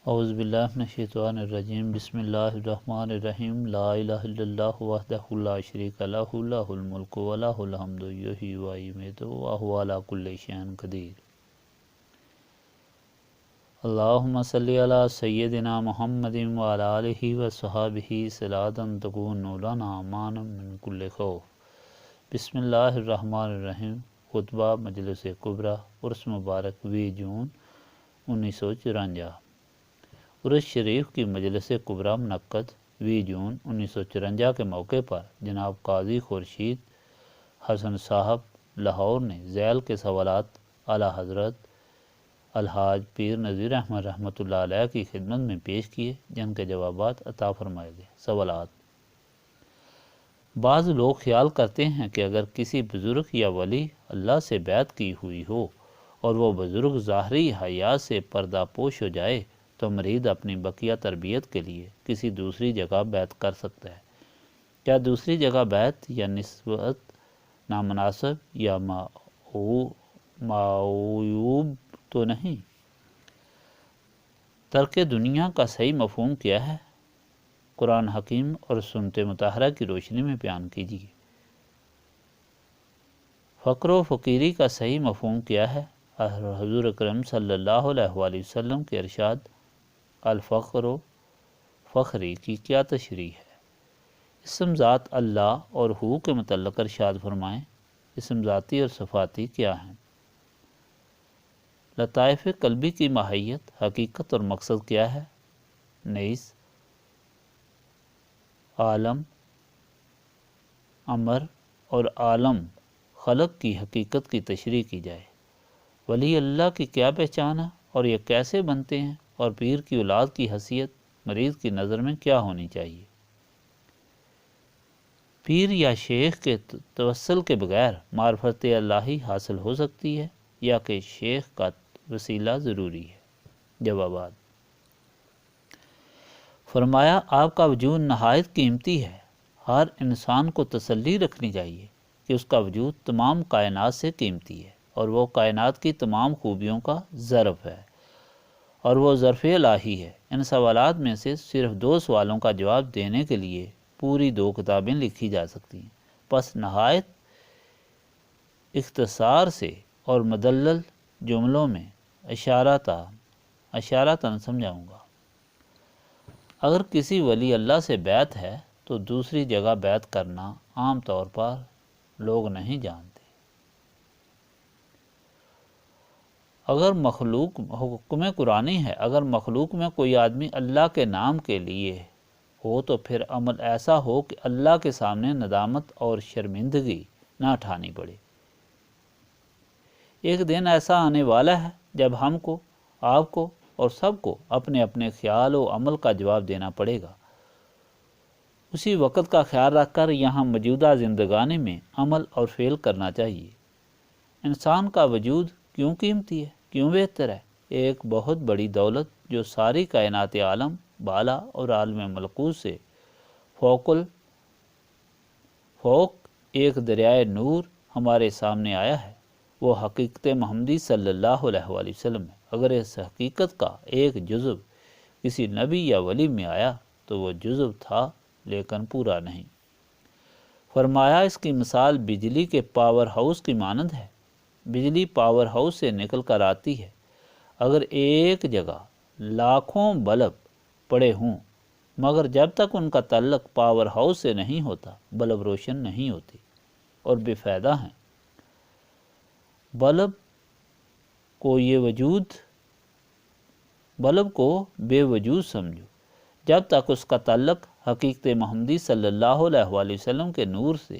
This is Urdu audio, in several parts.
اعوذ باللہ من الشیطان الرجیم بسم اللہ الرحمن الرحیم لا الہ الا اللہ وحدہ لا شریک لہ لہ الملک و لہ الحمد یحیی و یمیت وہو علی کل شیء قدیر۔ اللہم صلی علی سیدنا محمد وعلی آلہ وصحبہ صلاۃ تکون لنا امانا من کل خوف۔ بسم اللہ الرحمن الرحیم۔ خطبہ مجلس کبریٰ عرس مبارک 20 جون 1954۔ عرس شریف کی مجلس کبریٰ منعقد 20 جون 1954 کے موقع پر جناب قاضی خورشید حسن صاحب لاہور نے ذیل کے سوالات اعلیٰ حضرت الحاج پیر نذیر احمد رحمۃ اللہ علیہ کی خدمت میں پیش کیے، جن کے جوابات عطا فرمائے گئے۔ سوالات: بعض لوگ خیال کرتے ہیں کہ اگر کسی بزرگ یا ولی اللہ سے بیعت کی ہوئی ہو اور وہ بزرگ ظاہری حیات سے پردہ پوش ہو جائے تو مرید اپنی بقیہ تربیت کے لیے کسی دوسری جگہ بیعت کر سکتا ہے۔ کیا دوسری جگہ بیعت یا نسبت نامناسب یا معیوب تو نہیں؟ ترک دنیا کا صحیح مفہوم کیا ہے؟ قرآن حکیم اور سنت مطہرہ کی روشنی میں بیان کیجیے۔ فقر و فقیری کا صحیح مفہوم کیا ہے؟ حضور اکرم صلی اللہ علیہ وآلہ وسلم کے ارشاد الفقر و فخری کی کیا تشریح ہے؟ اسم ذات اللہ اور ہو کے متعلق ارشاد فرمائیں۔ اسم ذاتی اور صفاتی کیا ہیں؟ لطائف قلبی کی ماہیت، حقیقت اور مقصد کیا ہے؟ نیز عالم، امر اور عالم خلق کی حقیقت کی تشریح کی جائے۔ ولی اللہ کی کیا پہچان ہے اور یہ کیسے بنتے ہیں، اور پیر کی اولاد کی حیثیت مریض کی نظر میں کیا ہونی چاہیے؟ پیر یا شیخ کے توسل کے بغیر معرفت الہی حاصل ہو سکتی ہے یا کہ شیخ کا وسیلہ ضروری ہے؟ جوابات: فرمایا، آپ کا وجود نہایت قیمتی ہے۔ ہر انسان کو تسلی رکھنی چاہیے کہ اس کا وجود تمام کائنات سے قیمتی ہے اور وہ کائنات کی تمام خوبیوں کا ظرف ہے اور وہ ظرف الہی ہے۔ ان سوالات میں سے صرف 2 سوالوں کا جواب دینے کے لیے پوری 2 کتابیں لکھی جا سکتی ہیں۔ پس نہایت اختصار سے اور مدلل جملوں میں اشارتاً سمجھاؤں گا۔ اگر کسی ولی اللہ سے بیعت ہے تو دوسری جگہ بیعت کرنا عام طور پر لوگ نہیں جانتے۔ اگر مخلوق حکم قرآنی ہے، اگر مخلوق میں کوئی آدمی اللہ کے نام کے لیے ہو تو پھر عمل ایسا ہو کہ اللہ کے سامنے ندامت اور شرمندگی نہ اٹھانی پڑے۔ ایک دن ایسا آنے والا ہے جب ہم کو، آپ کو اور سب کو اپنے اپنے خیال و عمل کا جواب دینا پڑے گا۔ اسی وقت کا خیال رکھ کر یہاں موجودہ زندگانی میں عمل اور فعل کرنا چاہیے۔ انسان کا وجود کیوں قیمتی ہے، کیوں بہتر ہے؟ ایک بہت بڑی دولت جو ساری کائنات عالم بالا اور عالم ملکوت سے فوق ایک دریائے نور ہمارے سامنے آیا ہے، وہ حقیقت محمدی صلی اللہ علیہ وآلہ وسلم ہے۔ اگر اس حقیقت کا ایک جزو کسی نبی یا ولی میں آیا تو وہ جزو تھا لیکن پورا نہیں۔ فرمایا، اس کی مثال بجلی کے پاور ہاؤس کی مانند ہے۔ بجلی پاور ہاؤس سے نکل کر آتی ہے۔ اگر ایک جگہ لاکھوں بلب پڑے ہوں مگر جب تک ان کا تعلق پاور ہاؤس سے نہیں ہوتا بلب روشن نہیں ہوتے اور بے فائدہ ہیں۔ بلب کو بے وجود سمجھو جب تک اس کا تعلق حقیقت محمدی صلی اللہ علیہ وآلہ وسلم کے نور سے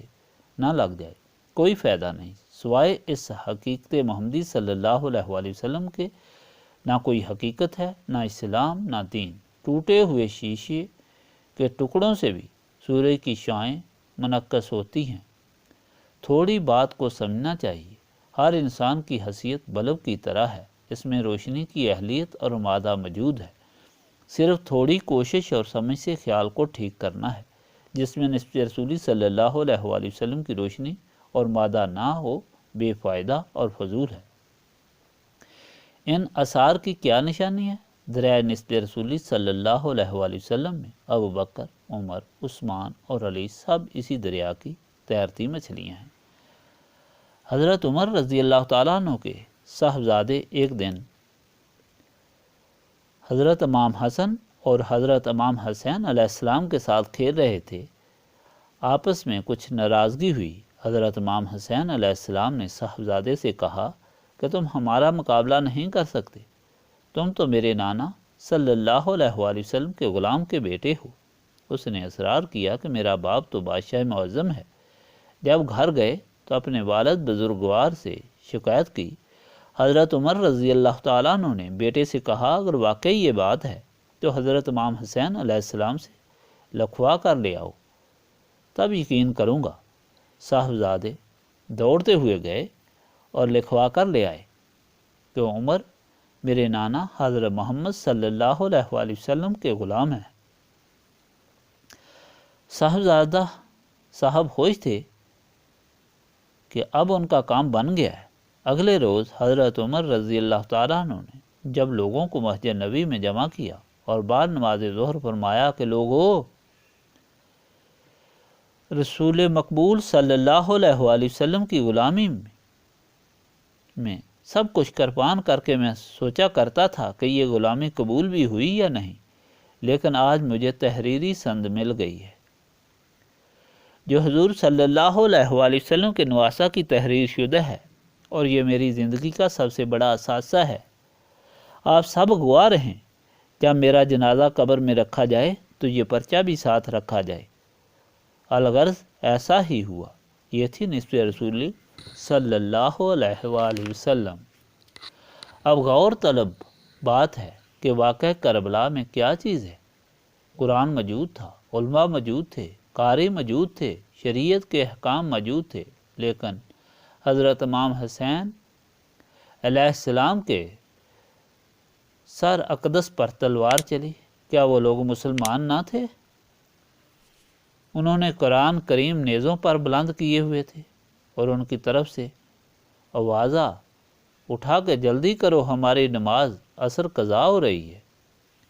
نہ لگ جائے۔ کوئی فائدہ نہیں سوائے اس حقیقت محمدی صلی اللہ علیہ وآلہ وسلم کے۔ نہ کوئی حقیقت ہے، نہ اسلام، نہ دین۔ ٹوٹے ہوئے شیشے کے ٹکڑوں سے بھی سورج کی شعاعیں منعکس ہوتی ہیں۔ تھوڑی بات کو سمجھنا چاہیے۔ ہر انسان کی حیثیت بلب کی طرح ہے، اس میں روشنی کی اہلیت اور مادہ موجود ہے۔ صرف تھوڑی کوشش اور سمجھ سے خیال کو ٹھیک کرنا ہے۔ جس میں نسبت رسولی صلی اللہ علیہ وآلہ وسلم کی روشنی اور مادہ نہ ہو بے فائدہ اور فضول ہے۔ ان آثار کی کیا نشانی ہے؟ دریائے نسب رسولی صلی اللہ علیہ وآلہ وسلم میں ابو بکر، عمر، عثمان اور علی سب اسی دریا کی تیرتی مچھلیاں ہیں۔ حضرت عمر رضی اللہ تعالیٰ عنہ کے صاحبزادے ایک دن حضرت امام حسن اور حضرت امام حسین علیہ السلام کے ساتھ کھیل رہے تھے۔ آپس میں کچھ ناراضگی ہوئی۔ حضرت امام حسین علیہ السلام نے صاحبزادے سے کہا کہ تم ہمارا مقابلہ نہیں کر سکتے، تم تو میرے نانا صلی اللہ علیہ وآلہ وسلم کے غلام کے بیٹے ہو۔ اس نے اصرار کیا کہ میرا باپ تو بادشاہ معظم ہے۔ جب گھر گئے تو اپنے والد بزرگوار سے شکایت کی۔ حضرت عمر رضی اللہ تعالیٰ عنہ نے بیٹے سے کہا اگر واقعی یہ بات ہے تو حضرت امام حسین علیہ السلام سے لکھوا کر لے آؤ، تب یقین کروں گا۔ صاحبزادے دوڑتے ہوئے گئے اور لکھوا کر لے آئے کہ عمر میرے نانا حضرت محمد صلی اللہ علیہ وآلہ وسلم کے غلام ہیں۔ صاحبزادہ صاحب خوش تھے کہ اب ان کا کام بن گیا ہے۔ اگلے روز حضرت عمر رضی اللہ تعالیٰ عنہ نے جب لوگوں کو مسجد نبی میں جمع کیا اور بعد نماز ظہر فرمایا کہ لوگو، رسول مقبول صلی اللہ علیہ وآلہ وسلم کی غلامی میں سب کچھ قربان کر کے میں سوچا کرتا تھا کہ یہ غلامی قبول بھی ہوئی یا نہیں، لیکن آج مجھے تحریری سند مل گئی ہے جو حضور صلی اللہ علیہ وآلہ وسلم کے نواسہ کی تحریر شدہ ہے، اور یہ میری زندگی کا سب سے بڑا اثاثہ ہے۔ آپ سب گواہ رہیں، جب میرا جنازہ قبر میں رکھا جائے تو یہ پرچہ بھی ساتھ رکھا جائے۔ الغرض ایسا ہی ہوا۔ یہ تھی نسب رسولی صلی اللہ علیہ وآلہ وسلم۔ اب غور طلب بات ہے کہ واقعہ کربلا میں کیا چیز ہے؟ قرآن موجود تھا، علماء موجود تھے، قاری موجود تھے، شریعت کے احکام موجود تھے، لیکن حضرت امام حسین علیہ السلام کے سر اقدس پر تلوار چلی۔ کیا وہ لوگ مسلمان نہ تھے؟ انہوں نے قرآن کریم نیزوں پر بلند کیے ہوئے تھے اور ان کی طرف سے آوازہ اٹھا کے جلدی کرو ہماری نماز عصر قضا ہو رہی ہے۔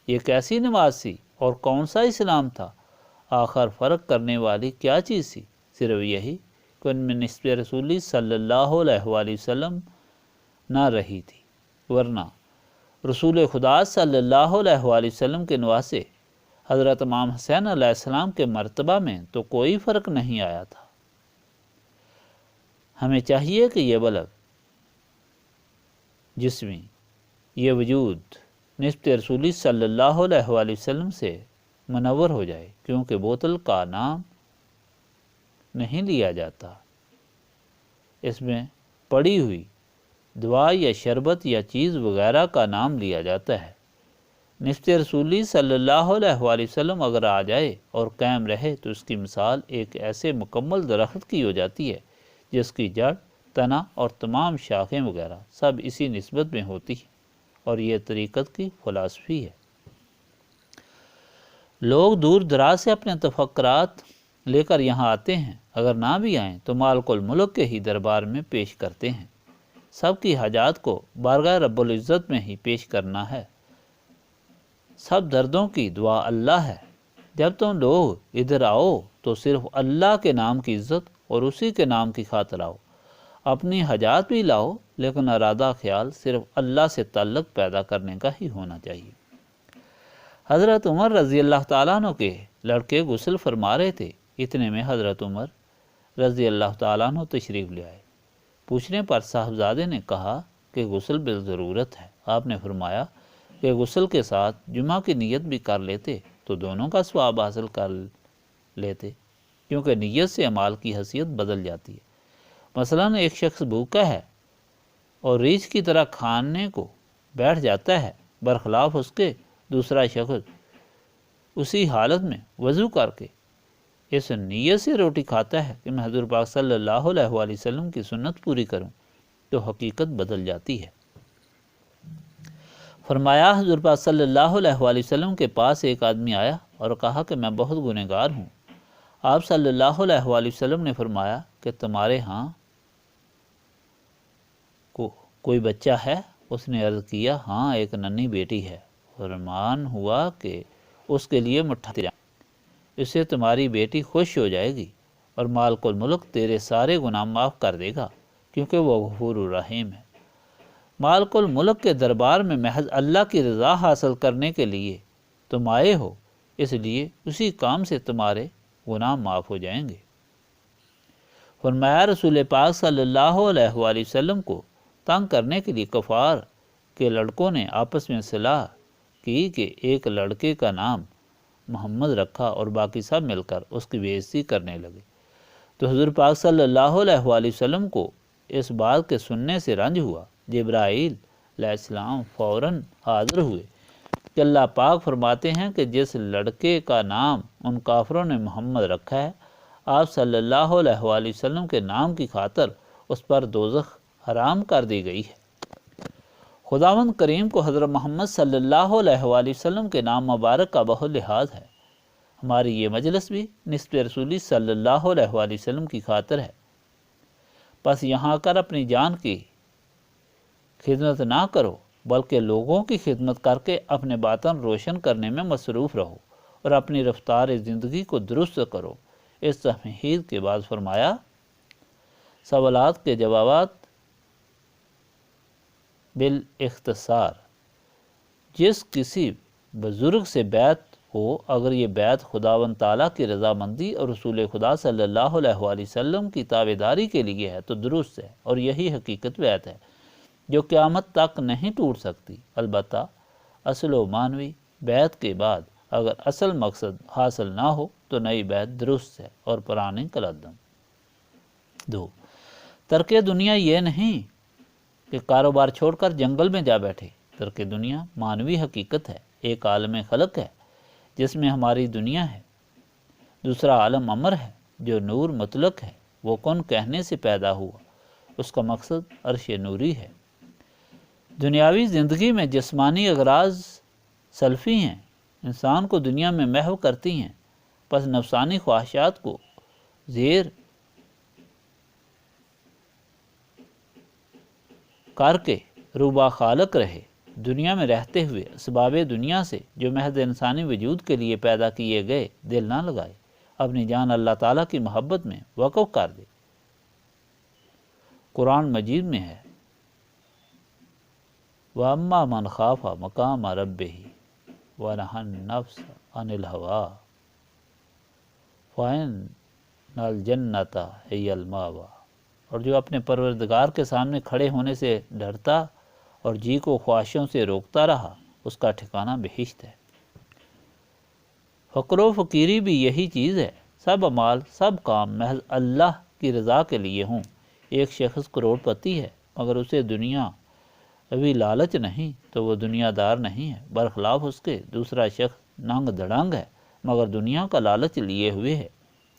یہ کیسی نماز تھی اور کون سا اسلام تھا؟ آخر فرق کرنے والی کیا چیز تھی؟ صرف یہی کہ ان میں نسب رسولی صلی اللہ علیہ وآلہ وسلم نہ رہی تھی، ورنہ رسول خدا صلی اللہ علیہ وآلہ وسلم کے نواسے حضرت امام حسین علیہ السلام کے مرتبہ میں تو کوئی فرق نہیں آیا تھا۔ ہمیں چاہیے کہ یہ بلغ جسمی، یہ وجود نسب رسولی صلی اللہ علیہ وآلہ وسلم سے منور ہو جائے، کیونکہ بوتل کا نام نہیں لیا جاتا، اس میں پڑی ہوئی دوا یا شربت یا چیز وغیرہ کا نام لیا جاتا ہے۔ نسب رسولی صلی اللہ علیہ وآلہ وسلم اگر آ جائے اور قائم رہے تو اس کی مثال ایک ایسے مکمل درخت کی ہو جاتی ہے جس کی جڑ، تنا اور تمام شاخیں وغیرہ سب اسی نسبت میں ہوتی ہیں، اور یہ طریقت کی فلسفی ہے۔ لوگ دور دراز سے اپنے تفکرات لے کر یہاں آتے ہیں، اگر نہ بھی آئیں تو مالک الملک کے ہی دربار میں پیش کرتے ہیں۔ سب کی حاجات کو بارگاہ رب العزت میں ہی پیش کرنا ہے۔ سب دردوں کی دعا اللہ ہے۔ جب تم لوگ ادھر آؤ تو صرف اللہ کے نام کی عزت اور اسی کے نام کی خاطر آؤ۔ اپنی حاجات بھی لاؤ، لیکن ارادہ خیال صرف اللہ سے تعلق پیدا کرنے کا ہی ہونا چاہیے۔ حضرت عمر رضی اللہ تعالیٰ عنہ کے لڑکے غسل فرما رہے تھے، اتنے میں حضرت عمر رضی اللہ تعالیٰ عنہ تشریف لے آئے۔ پوچھنے پر صاحبزادے نے کہا کہ غسل بالضرورت ہے۔ آپ نے فرمایا کہ غسل کے ساتھ جمعہ کی نیت بھی کر لیتے تو دونوں کا ثواب حاصل کر لیتے، کیونکہ نیت سے اعمال کی حیثیت بدل جاتی ہے۔ مثلاً ایک شخص بھوکا ہے اور ریچھ کی طرح کھانے کو بیٹھ جاتا ہے، برخلاف اس کے دوسرا شخص اسی حالت میں وضو کر کے اس نیت سے روٹی کھاتا ہے کہ میں حضور پاک صلی اللہ علیہ وآلہ وسلم کی سنت پوری کروں، تو حقیقت بدل جاتی ہے۔ فرمایا حضور پاک صلی اللہ علیہ وآلہ وسلم کے پاس ایک آدمی آیا اور کہا کہ میں بہت گنہگار ہوں۔ آپ صلی اللہ علیہ وآلہ وسلم نے فرمایا کہ تمہارے ہاں کوئی بچہ ہے؟ اس نے عرض کیا ہاں ایک ننھی بیٹی ہے۔ فرمان ہوا کہ اس کے لیے مٹھاتے جائیں، اس سے تمہاری بیٹی خوش ہو جائے گی اور مالک الملک تیرے سارے گناہ معاف کر دے گا، کیونکہ وہ غفور الرحیم ہے۔ مالک الملک کے دربار میں محض اللہ کی رضا حاصل کرنے کے لیے تم آئے ہو، اس لیے اسی کام سے تمہارے گناہ معاف ہو جائیں گے۔ فرمایا رسول پاک صلی اللہ علیہ وآلہ وسلم کو تنگ کرنے کے لیے کفار کے لڑکوں نے آپس میں صلاح کی کہ ایک لڑکے کا نام محمد رکھا اور باقی سب مل کر اس کی بے عزتی کرنے لگے۔ تو حضور پاک صلی اللہ علیہ وآلہ وسلم کو اس بات کے سننے سے رنج ہوا۔ جبرائیل علیہ السلام فوراً حاضر ہوئے کہ اللہ پاک فرماتے ہیں کہ جس لڑکے کا نام ان کافروں نے محمد رکھا ہے، آپ صلی اللہ علیہ وآلہ وسلم کے نام کی خاطر اس پر دوزخ حرام کر دی گئی ہے۔ خداوند کریم کو حضرت محمد صلی اللہ علیہ وآلہ وسلم کے نام مبارک کا بہت لحاظ ہے۔ ہماری یہ مجلس بھی نسب رسولی صلی اللہ علیہ وآلہ وسلم کی خاطر ہے۔ بس یہاں کر اپنی جان کی خدمت نہ کرو، بلکہ لوگوں کی خدمت کر کے اپنے باطن روشن کرنے میں مصروف رہو اور اپنی رفتار زندگی کو درست کرو۔ اس تمہید کے بعد فرمایا، سوالات کے جوابات بالاختصار۔ جس کسی بزرگ سے بیعت ہو، اگر یہ بیعت خداوند تعالیٰ کی رضامندی اور رسول خدا صلی اللہ علیہ وآلہ وسلم کی تابعداری کے لیے ہے تو درست ہے، اور یہی حقیقت بیعت ہے جو قیامت تک نہیں ٹوٹ سکتی۔ البتہ اصل و معنوی بیعت کے بعد اگر اصل مقصد حاصل نہ ہو تو نئی بیعت درست ہے اور پرانی کالعدم۔ 2. ترک دنیا یہ نہیں کہ کاروبار چھوڑ کر جنگل میں جا بیٹھے۔ ترک دنیا معنوی حقیقت ہے۔ ایک عالم خلق ہے جس میں ہماری دنیا ہے، دوسرا عالم امر ہے جو نور مطلق ہے، وہ کن کہنے سے پیدا ہوا، اس کا مقصد عرش نوری ہے۔ دنیاوی زندگی میں جسمانی اغراض سلفی ہیں، انسان کو دنیا میں محو کرتی ہیں، پس نفسانی خواہشات کو زیر کر کے روبا خالق رہے۔ دنیا میں رہتے ہوئے اسباب دنیا سے جو محض انسانی وجود کے لیے پیدا کیے گئے دل نہ لگائے، اپنی جان اللہ تعالیٰ کی محبت میں وقف کر دے۔ قرآن مجید میں ہے، وَأَمَّا مَنْ خَافَ مَقَامَ رَبِّهِ وَنَهَى النَّفْسَ عَنِ الْهَوَىٰ فَإِنَّ الْجَنَّةَ هِيَ الْمَأْوَىٰ۔ اور جو اپنے پروردگار کے سامنے کھڑے ہونے سے ڈرتا اور جی کو خواہشوں سے روکتا رہا، اس کا ٹھکانہ بہشت ہے۔ فقر و فقیری بھی یہی چیز ہے۔ سب اعمال، سب کام محض اللہ کی رضا کے لیے ہوں۔ ایک شخص کروڑ پتی ہے مگر اسے دنیا ابھی لالچ نہیں تو وہ دنیا دار نہیں ہے۔ برخلاف اس کے دوسرا شخص ننگ دڑنگ ہے مگر دنیا کا لالچ لیے ہوئے ہے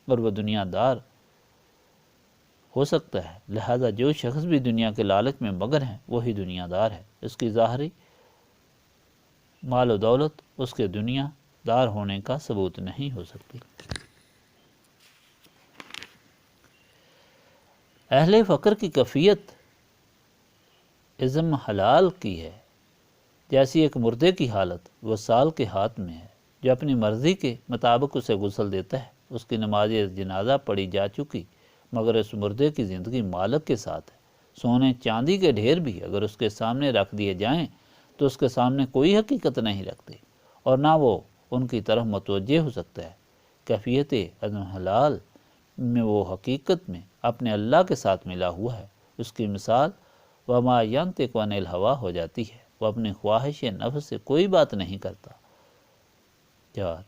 اور وہ دنیا دار ہو سکتا ہے۔ لہذا جو شخص بھی دنیا کے لالچ میں مگن ہے وہی دنیا دار ہے۔ اس کی ظاہری مال و دولت اس کے دنیا دار ہونے کا ثبوت نہیں ہو سکتی۔ اہل فقر کی کیفیت عزم حلال کی ہے، جیسی ایک مردے کی حالت وصال کے ہاتھ میں ہے، جو اپنی مرضی کے مطابق اسے غسل دیتا ہے۔ اس کی نماز جنازہ پڑھی جا چکی مگر اس مردے کی زندگی مالک کے ساتھ ہے۔ سونے چاندی کے ڈھیر بھی اگر اس کے سامنے رکھ دیے جائیں تو اس کے سامنے کوئی حقیقت نہیں رکھتے اور نہ وہ ان کی طرف متوجہ ہو سکتا ہے۔ کیفیت عزم حلال میں وہ حقیقت میں اپنے اللہ کے ساتھ ملا ہوا ہے۔ اس کی مثال وَمَا يَنطِقُ عَنِ الْهَوَىٰ ہو جاتی ہے، وہ اپنی خواہش نفس سے کوئی بات نہیں کرتا۔ 4.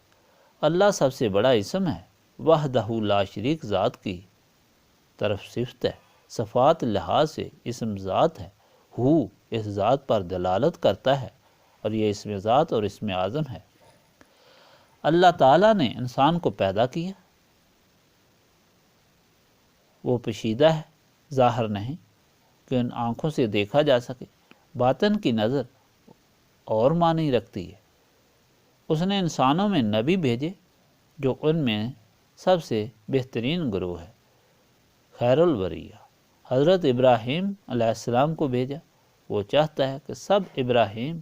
اللہ سب سے بڑا اسم ہے، وحدہ لا شریک ذات کی طرف صفت ہے۔ صفات لحاظ سے اسم ذات ہے، ہو اس ذات پر دلالت کرتا ہے اور یہ اسم ذات اور اسم اعظم ہے۔ اللہ تعالیٰ نے انسان کو پیدا کیا، وہ پوشیدہ ہے، ظاہر نہیں کہ ان آنکھوں سے دیکھا جا سکے۔ باطن کی نظر اور معنی رکھتی ہے۔ اس نے انسانوں میں نبی بھیجے جو ان میں سب سے بہترین گروہ ہے، خیر البریہ۔ حضرت ابراہیم علیہ السلام کو بھیجا، وہ چاہتا ہے کہ سب ابراہیم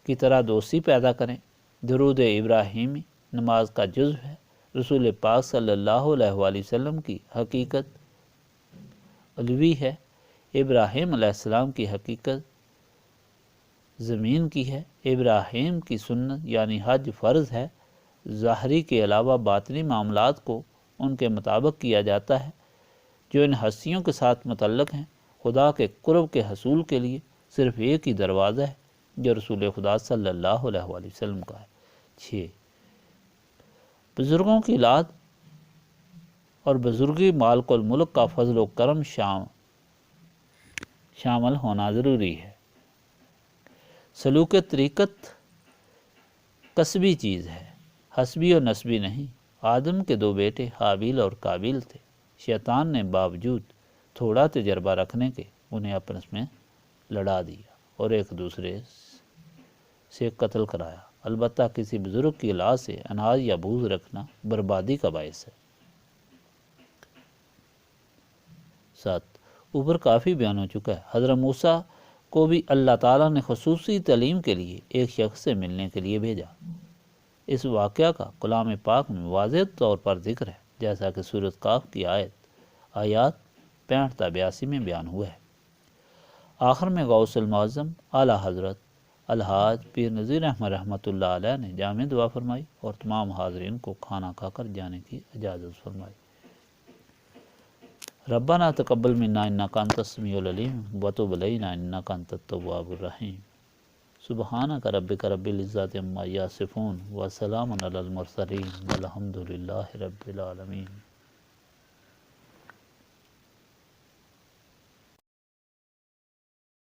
کی طرح دوستی پیدا کریں۔ درود ابراہیمی نماز کا جزو ہے۔ رسول پاک صلی اللہ علیہ وآلہ وسلم کی حقیقت علوی ہے، ابراہیم علیہ السلام کی حقیقت زمین کی ہے۔ ابراہیم کی سنت یعنی حج فرض ہے۔ ظاہری کے علاوہ باطنی معاملات کو ان کے مطابق کیا جاتا ہے جو ان ہستیوں کے ساتھ متعلق ہیں۔ خدا کے قرب کے حصول کے لیے صرف ایک ہی دروازہ ہے جو رسول خدا صلی اللہ علیہ وآلہ وسلم کا ہے۔ 6 بزرگوں کی اولاد اور بزرگی مالک الملک کا فضل و کرم شامل ہونا ضروری ہے۔ سلوک طریقت کسبی چیز ہے، حسبی و نسبی نہیں۔ آدم کے 2 بیٹے حابیل اور قابیل تھے۔ شیطان نے باوجود تھوڑا تجربہ رکھنے کے انہیں آپس میں لڑا دیا اور ایک دوسرے سے قتل کرایا۔ البتہ کسی بزرگ کی اولاد سے اناج یا بوجھ رکھنا بربادی کا باعث ہے۔ 7 اوپر کافی بیان ہو چکا ہے۔ حضرت موسیٰ کو بھی اللہ تعالیٰ نے خصوصی تعلیم کے لیے ایک شخص سے ملنے کے لیے بھیجا۔ اس واقعہ کا کلام پاک میں واضح طور پر ذکر ہے، جیسا کہ سورۃ قاف کی آیات 65 تا 82 میں بیان ہوا ہے۔ آخر میں غوث المعظم اعلیٰ حضرت الحاج پیر نذیر احمد رحمۃ اللہ علیہ نے جامع دعا فرمائی اور تمام حاضرین کو کھانا کھا کر جانے کی اجازت فرمائی۔ ربنا تقبل منا انک انت السمیع العلیم وتب علینا انک انت التواب الرحیم۔ سبحانک ربک رب العزۃ عما یصفون وسلام علی المرسلین والحمد للہ رب العالمین۔